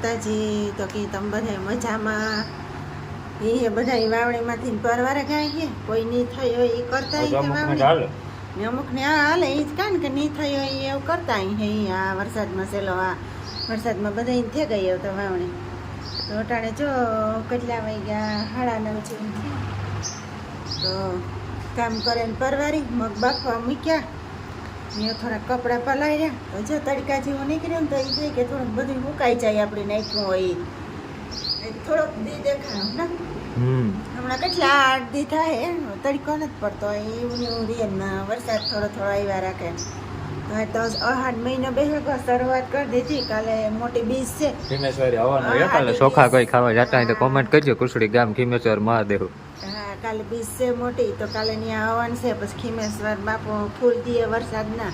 માતાજી. તો કે તમે બધા મજામાં? એ બધા વાવણીમાંથી પરવારે ગયા છે, કોઈ નહીં થઈ હોય એ કરતા વાવણી, અમુકને હાલે એ જ કાન કે નહીં થઈ હોય એવું કરતા આ વરસાદમાં સેલો આ વરસાદમાં બધા થઈ ગઈ તો વાવણી. તો અટાણે જો કેટલા વાગ્યા 9:30 જેવું થયું. તો કામ કરે ને પરવારી મગ બાફવા મૂક્યા ને થોડા કપડાં પલાળ્યા. તો જો તડકા જેવું નીકળ્યું ને તો એ જાય કે થોડુંક બધું મુકાઈ જાય આપણે નાખ્યું હોય એ થોડોક દી દેખાય ને. હમણાં કેટલા 8 દી થાય તડકો નથી પડતો એવું ને એવું રે ને વરસાદ થોડો થોડો આવ્યા રાખે. તો અહાડ મહિનો બેસેગો શરૂઆત કરી દીધી. કાલે મોટી બીજ છે ખીમેશ્વરી આવવાનું કાલે ચોખા કોઈ ખાવા જતા હોય તો કોમેન્ટ કરજો. કુસડી ગામ ખીમેશ્વર મહાદેવ. હા કાલે બીજ છે મોટી તો કાલે ત્યાં આવવાનું છે. પછી ખીમેશ્વર બાપુ ફૂલ દીએ વરસાદના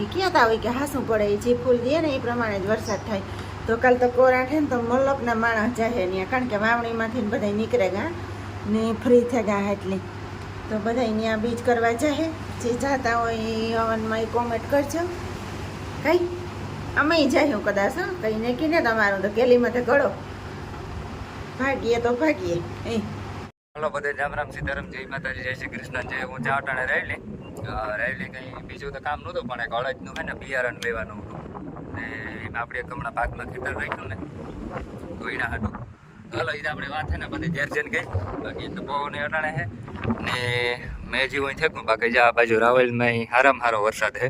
એ કહેતા હોય કે હાસું પડે જે ફૂલ દીએ ને એ પ્રમાણે જ વરસાદ થાય. તો કાલે તો કોરા છે ને તો મલ્લકના માણસ જાય ત્યાં, કારણ કે વાવણીમાંથી બધા નીકળે ગયા ને ફ્રી થઈ ગયા એટલે તો બધા ત્યાં બીજ કરવા જાય. જે જાતા હોય એ હવનમાં એ કોમેન્ટ કરજો. કઈ અમે જાય હું કદાચ કંઈ નક્કી ને તમારું તો કેલીમાં તો ગળો ભાગીએ તો ભાગીએ. હલો બધા રામ રામ સીતારામ, જય માતાજી, જય શ્રી કૃષ્ણ. જય હું ચાવટાણે રહેલી કંઈ બીજું તો કામ નહોતું પણ એક અળદનું છે ને બિયારણ લેવાનું હતું ને આપણે હમણાં ભાગમાં ખેતર રાખ્યું ને તો એના હતું. હલો એ આપણે વાત છે ને બધી ઘેર જઈને ગઈ. બાકી તો બહુ ને અટાણે છે ને મેં જેવું થેકું. બાકી જે આ બાજુ રાવલમાં હારામાં હારો વરસાદ છે.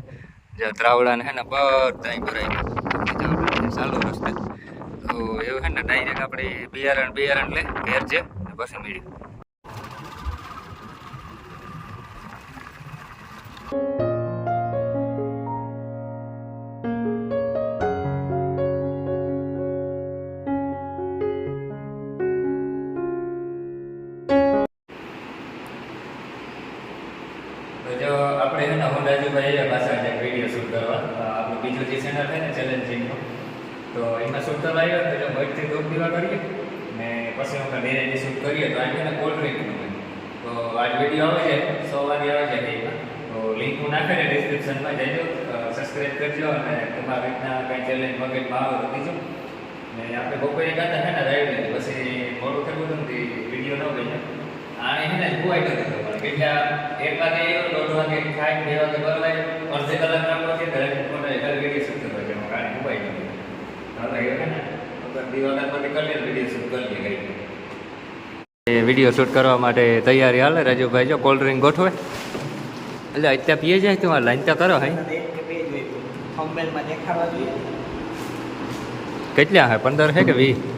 જ્યાં ત્રાવડાને છે ને બધા ભરાય ચાલુ રસ્તે. તો એવું છે ને ડાયરેક્ટ આપણે બિયારણ લે ઘેર છે પછી મેળવી. જો આપણે છે ને હું રાજુભાઈ પાછા વિડીયો શૂટ કરવા આપણું બીજું જે ચેનલ છે ને ચેલેન્જિંગનું તો એમાં શૂટ કરવા આવ્યો એટલે મઠથી દોઢ દીવા કરીએ ને પછી અમે ડેરેથી શૂટ કરીએ. તો આજે ને કોલ્ડ ડ્રિંકનું તો આજ વિડીયો આવે છે 100 વાગે આવે છે એમાં. તો લિંક હું નાખે ને ડિસ્ક્રિપ્શનમાં જઈજો, સબસ્ક્રાઈબ કરજો અને તમારી રીતના કંઈ ચેલેન્જ મગજમાં આવે તો દીજો. ને આપણે બપોરે ગાતા છે ને રાઈડ પછી મોડું થયું હતું ને વિડીયો ન ગયો આને છે ને ખોવાઈ ગયો હતો. કેટલા 1 વાગે આવ્યો, 1:30 વાગે ખાઈ 2 વાગે બરવાય અડધી કલાક રાખવો છે ઘરે વિડીયો શૂટ કરવા છે કારણે ખોવાઈ ગયો. હવે એ છે ને દિવાળા પછી કરીએ વિડીયો શૂટ કરીએ ગઈ. વિડીયો શૂટ કરવા માટે તૈયારી હાલે રાજુભાઈ. જો કોલ્ડ ડ્રિંક ગોઠવે એટલે અત્યારે પીએ જાય તો લાઈન તો કરો હાઈ કેટલા હે 15 છે કે 20?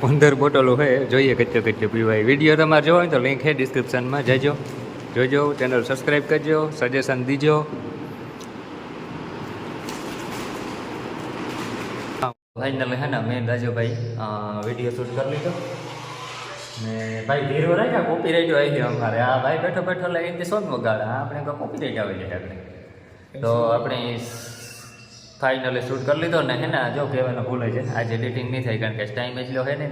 15 બોટલો છે. જોઈએ કેટલી પીવાય. વિડીયો તમારે જોવો હોય તો લિંક છે ડિસ્ક્રિપ્શનમાં, જજો જોજો. ચેનલ સબસ્ક્રાઈબ કરજો, સજેશન દીજો. ફાઇનલ હે ને મેં રાજુભાઈ વિડીયો શૂટ કરી લીધો ને ભાઈ ધીરો રાખ્યા. કોપી રાઈટ આવી ગયો અમારે. આ ભાઈ બેઠો બેઠો લઈને સોંગ વગાડે. આપણે તો કોપી રાઈટ આવી જાય આપણે. તો આપણે ફાઇનલી શૂટ કરી લીધો ને હે ને જો કહેવાનું ભૂલે છે આજે એડિટિંગ નહીં થાય કારણ કે ટાઈમ એટલો છે ને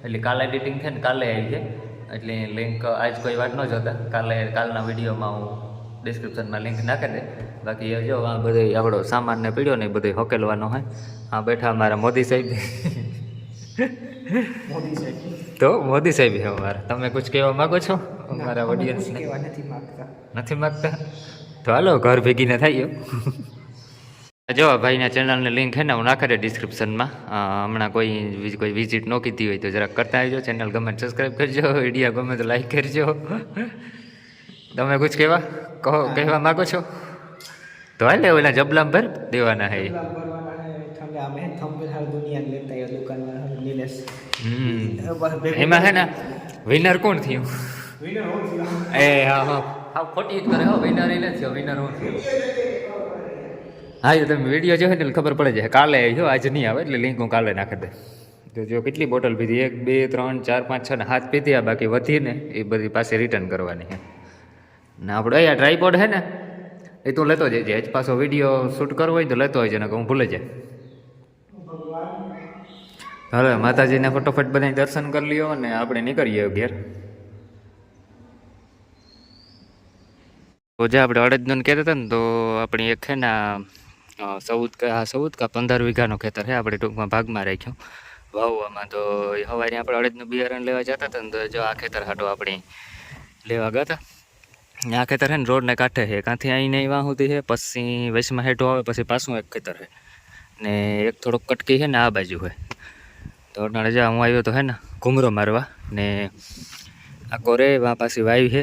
એટલે કાલે એડિટિંગ થાય ને કાલે આવી જાય. એટલે લિંક આજ કોઈ વાત ન જોતા, કાલના વિડીયોમાં હું ડિસ્ક્રિપ્શનમાં લિંક નાખી દે. બાકી જો આ બધો આપણો સામાન ને પીડ્યો ને એ બધો હકેલવાનો હોય. આ બેઠા અમારા મોદી સાહેબ. તો મોદી સાહેબ છે અમારા. તમે કુછ કહેવા માગો છો અમારા ઓડિયન્સને? નથી માગતા? તો હાલો ઘર ભેગીને થાય. જો ભાઈના ચેનલની લિંક છે ને હું નાખે ડિસ્ક્રિપ્શનમાં. હમણાં કોઈ વિઝિટ ન કીધી હોય તો જરાક કરતા આવજો. ચેનલ ગમે સબસ્ક્રાઈબ કરજો, વિડીયો ગમે તો લાઈક કરજો. તમે કુછ કહેવા માગો છો? તો હાલે ઓલા જબલામ ભર દેવાના હે. એમાં છે ને વિનર કોણ થયું? એ હા ખોટી જ કરે. વિનર એ નથી, વિનર હું થયું. હા એ તમે વિડીયો જોયો એટલે ખબર પડે છે. કાલે જો આજે નહીં આવે એટલે લિંક હું કાલે નાખી દે. તો જો કેટલી બોટલ પીધી? 1 2 3 4 5 6 ને 7 પીધી. આ બાકી વધી ને એ બધી પાસે રિટર્ન કરવાની છે. ને આપણે અહીંયા ટ્રાયપોડ છે ને એ તું લેતો જજે. જ પાછો વિડીયો શૂટ કરવો હોય તો લેતો હોય છે ને હું ભૂલે જાય. હવે માતાજીને ફટોફટ બધા દર્શન કરી લ્યો અને આપણે નીકળીએ ઘેર. તો જે આપણે અડદનું કહેતા હતા ને તો આપણી એક છે ને 14 કા 15 વીઘાનો ખેતર છે આપણે ટૂંકમાં ભાગમાં રાખ્યો વાવવામાં. તો સવારે આપણે અડદનું બિયારણ લેવા જતા હતા ને તો જો આ ખેતર હાટો આપણે લેવા ગયા હતા. આ ખેતર છે ને રોડને કાંઠે છે, કાંથી અહીં નહીં વાં સુધી છે, પછી વચમાં હેઠો આવે પછી પાછું એક ખેતર છે ને એક થોડોક કટકી છે ને આ બાજુ છે. તો અટાણે જ્યાં હું આવ્યો તો હે ને ઘૂમરો મારવા ને આ કોરે વાં પાછી વાવી છે,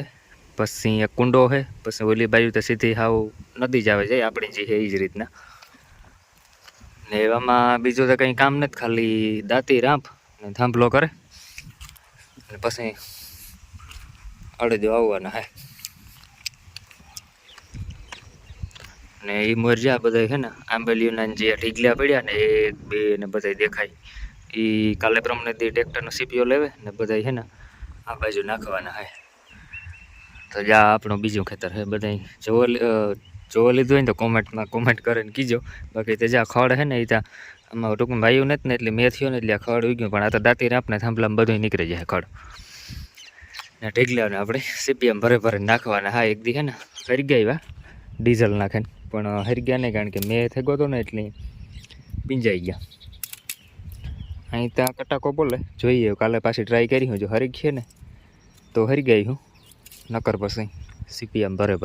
પછી એક કુંડો છે, પછી ઓલી બાજુ તો સીધી હાવ નદી જ આવે જાય આપણી જે છે એ જ રીતના. ને એવામાં બીજું તો કંઈ કામ નથી, ખાલી દાંતી રાંપ ને થાંભલો કરે ને પછી અડદો આવવાના હે. ને એ મોરજા બધા છે ને આંબેલીઓના જે ઢીગલા પડ્યા ને 1 2 ને બધા દેખાય એ કાલે પ્રમાણે ટ્રેક્ટરનો સીપીઓ લેવે ને બધા છે ને આ બાજુ નાખવાના હે. તો જ્યાં આપણું બીજું ખેતર છે બધા જોવા લીધું હોય ને તો કોમેન્ટ કરીને કીજો. બાકી તો જ્યાં ખડ છે ને એ ત્યાં આમાં ટૂંકમાં વાયું નથી ને એટલે મેં થયો ને એટલે આ ખડ ઉગ્યું, પણ આ તો દાંતી રાપને થાંભલામાં બધું નીકળી જાય ખડ ને ઢીગલાને આપણે સીપીએમ ભરે નાખવાના. હા એક દી છે ને હરગ્યા આવ્યા ડીઝલ નાખે ને, પણ હરગ્યા નહીં કારણ કે મેં થેગો હતો ને એટલે પીંજાઈ ગયા. અહીં ત્યાં કટાકો બોલે જોઈએ, કાલે પાછી ટ્રાય કરી હું, જો હરી છે ને તો હરી ગઈ હું, નકર પછી સીપીએમ ભરે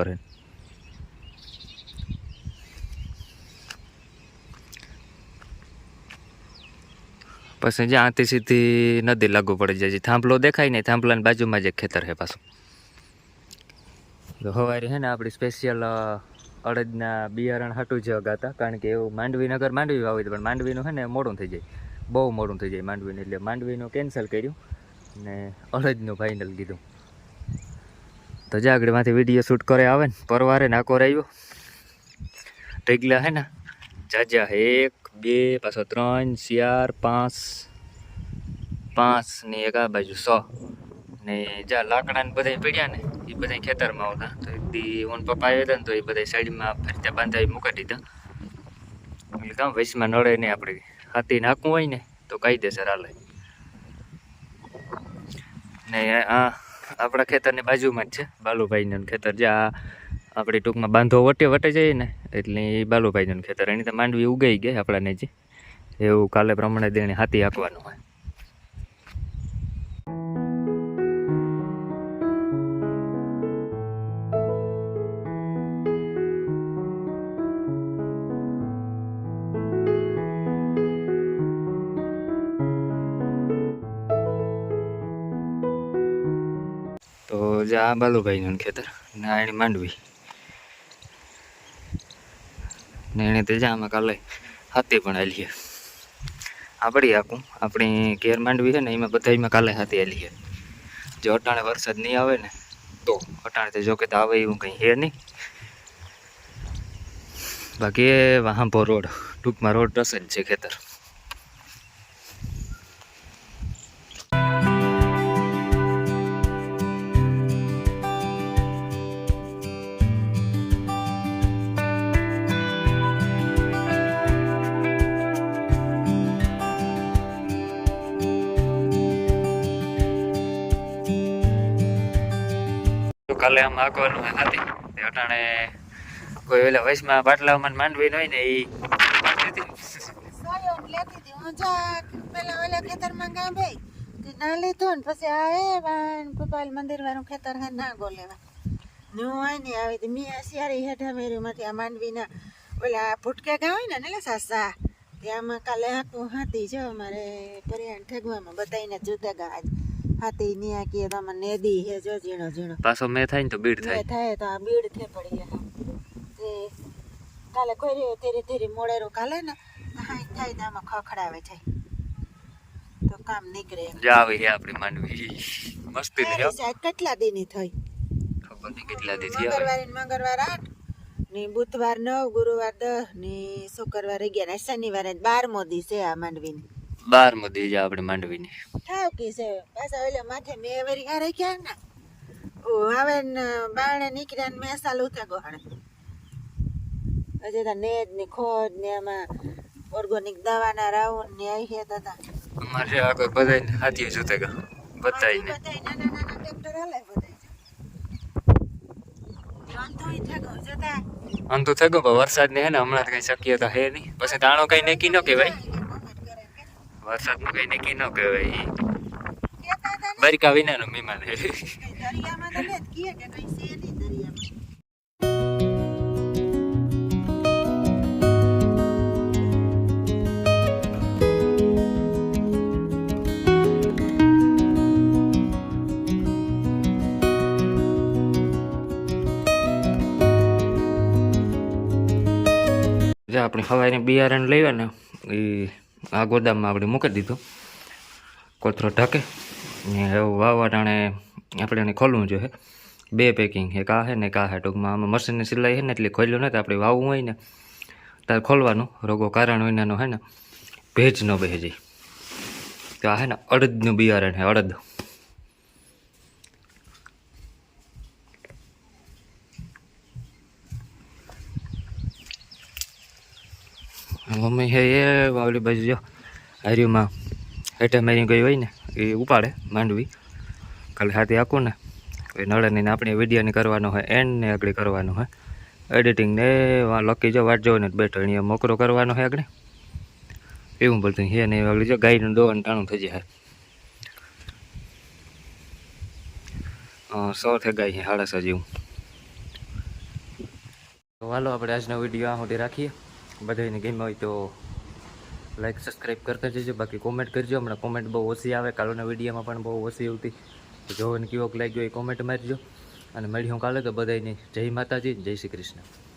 પછી જ્યાંથી સીધી નદી લાગુ પડી જાય. થાંભલો દેખાય ને થાંભલાની બાજુમાં જ એક ખેતર છે પાછું. તો સવારે છે ને આપણી સ્પેશિયલ અડદના બિયારણ હાટું જ ગાતા, કારણ કે એવું માંડવી વાવી પણ માંડવીનું છે ને મોડું થઈ જાય, બહુ મોડું થઈ જાય માંડવીનું, એટલે માંડવીનું કેન્સલ કર્યું ને અડદનું ફાઇનલ કીધું. તો જ્યાં આગળમાંથી વિડીયો શૂટ કરે આવે ને પરવારે નાકોર આવ્યો ઢેગલા છે ને જાજા 1 2 પાછો 3 4 5 ને એક આ બાજુ 6 ને જ્યાં લાકડા ને બધા પડ્યા ને એ બધા ખેતરમાં આવતા. તો એક દી ઓન પપ્પા આવ્યા હતા ને તો એ બધા સાઈડમાં ફરતા બાંધાવી મૂકી દીધા, એટલે કામ વચમાં નડે નહીં. આપણે હાથી નાખવું હોય ને તો કાયદેસર હાલે. ને આ આપણા ખેતરની બાજુમાં જ છે બાલુભાઈનું ખેતર, જ્યાં આપણે ટૂંકમાં બાંધો વટે જઈએ ને એટલે એ બાલુભાઈનું ખેતર. એની તો માંડવી ઉગાઈ ગઈ આપણાને જે એવું કાલે પ્રમાણે દેણે હાથી હાંકવાનું હોય. તો જ્યાં બાલુભાઈનું ખેતર ને એની માંડવી ને એને તે જ્યાં આમાં કાલે હાથી પણ આલીએ આપણી આપણી કેર માંડવી છે ને એમાં બધા એમાં કાલે હાથી આલીએ. જો અટાણે વરસાદ નહીં આવે ને તો અટાણે તો જો કે તો આવે એવું કંઈ હે નહીં. બાકી એ વાહંભો રોડ ટૂંકમાં રોડ રસ જ છે ખેતર. કાલે આમ આંકવાનું હાથી અટાણે કોઈ ઓલા વયસમાં બાટલામાં માંડવી ન હોય ને એ પેલા ઓલા ખેતરમાં ગામ ભાઈ ના લીધું ને પછી આ પપ્પા મંદિર વાળું ખેતર હે ના ગો લેવા ને હું હોય ને આવી મેં શિયારી હેઠા મેરીમાંથી આ માંડવીના ઓલા ફૂટકા ગા હોય ને સાસા ત્યાંમાં કાલે હાકું હાથી જો અમારે પરિયાણ ઠેગવામાં બધાને જુદા ગા હાથી નિયા કે તમે નેદી હે જો ઝીણો પાછો મેં થાય ને તો બીડ થાય તો આ બીડ થે પડી ગયા તે કાલે કોઈ ધીરે ધીરે મોડેરો કાલે ને હાઈ થાય તો આમાં ખખડાવે છે તો કામ નીકળે જાવી હે આપણી માંડવી મસ્તી ને સાહેબ કેટલા દીની થઈ ખબર નહીં કેટલા દી થી મંગળવાર 8 ને બુધવાર 9 ગુરુવાર 10 ને શુક્રવાર 11 ને શનિવારે 12મો દી છે આ માંડવીની 12મો દી છે આપણે માંડવીની ઠાવકી છે પાછા ઓલે માથે મેવરી હારે ક્યાં ને ઓ હવે બારણે નીકળ્યા ને મેસાલ ઉથે ગોહણે હજે તા નેજ ની ખોદ ને એમાં ઓર્ગેનિક દવાના રાઉન્ડ ને આઈ હે હતા અમારે આ કોઈ બધાય હાથી જોતે ગા બતાઈને નાના ટ્રેક્ટર હાલે બધાય અંધોય થકો જતા અંધું થઈ ગયું પણ વરસાદની હે ને હમણાં કઈ શક્યતા હે નહીં. પછી તાણો કઈ નક્કી ન કહેવાય, વરસાદનું કઈ નક્કી ન કહેવાય. કેતા હતા ને બરકા વિનાનું મહેમાન હે. કઈ દરિયામાં તો ને જ કીએ કે કઈ છે નહીં દરિયામાં. જે આપણે સવારે બિયારણ લેવા ને એ આ ગોદામમાં આપણે મૂકી દીધું કોથરો ઢકે ને એવું વાવવા ટાણે આપણે એને ખોલવું જોઈએ. 2 પેકિંગ એક આ છે ને એક આ છે. ટૂંકમાં આમાં મશીનની સિલાઈ છે ને એટલે ખોલ્યું નથી. આપણે વાવવું હોય ને ત્યારે ખોલવાનું, રોગો કારણ વિનાનો છે ને ભેજ ન બેસી જાય. તો આ છે ને અડદનું બિયારણ છે, અડદ. મમ્મી હે એ ઓલી બાજુ જો હાર્યુંમાં હેઠે મારી ગઈ હોય ને એ ઉપાડે માંડવી. ખાલી હાથી આખું ને એ નળે ને આપણે વિડીયોની કરવાનો હોય, એન્ડ ને આગળ કરવાનો હોય, એડિટિંગ ને લકી જો વાટ જોવે ને બેઠો અહીંયા મોકરો કરવાનો હોય આગળ. એવું બધું હે ને આગળ જો ગાયનું દોવાનું ટાણું થઈ જાય. 100 થઈ ગાય છે 6.5 જેવું. તો હાલો આપણે આજનો વિડીયો આ સુધી રાખીએ. બધાને ગમ્યો હોય તો લાઈક સબસ્ક્રાઈબ કરતા જજો. બાકી કોમેન્ટ કરજો. હમણાં કોમેન્ટ બહુ ઓછી આવે, કાલોના વિડીયોમાં પણ બહુ ઓછી આવતી. તો જોઈને કેવોક લાગ્યો એ કોમેન્ટ મારજો. અને મળી હું કાલે તો બધાને જય માતાજી, જય શ્રી કૃષ્ણ.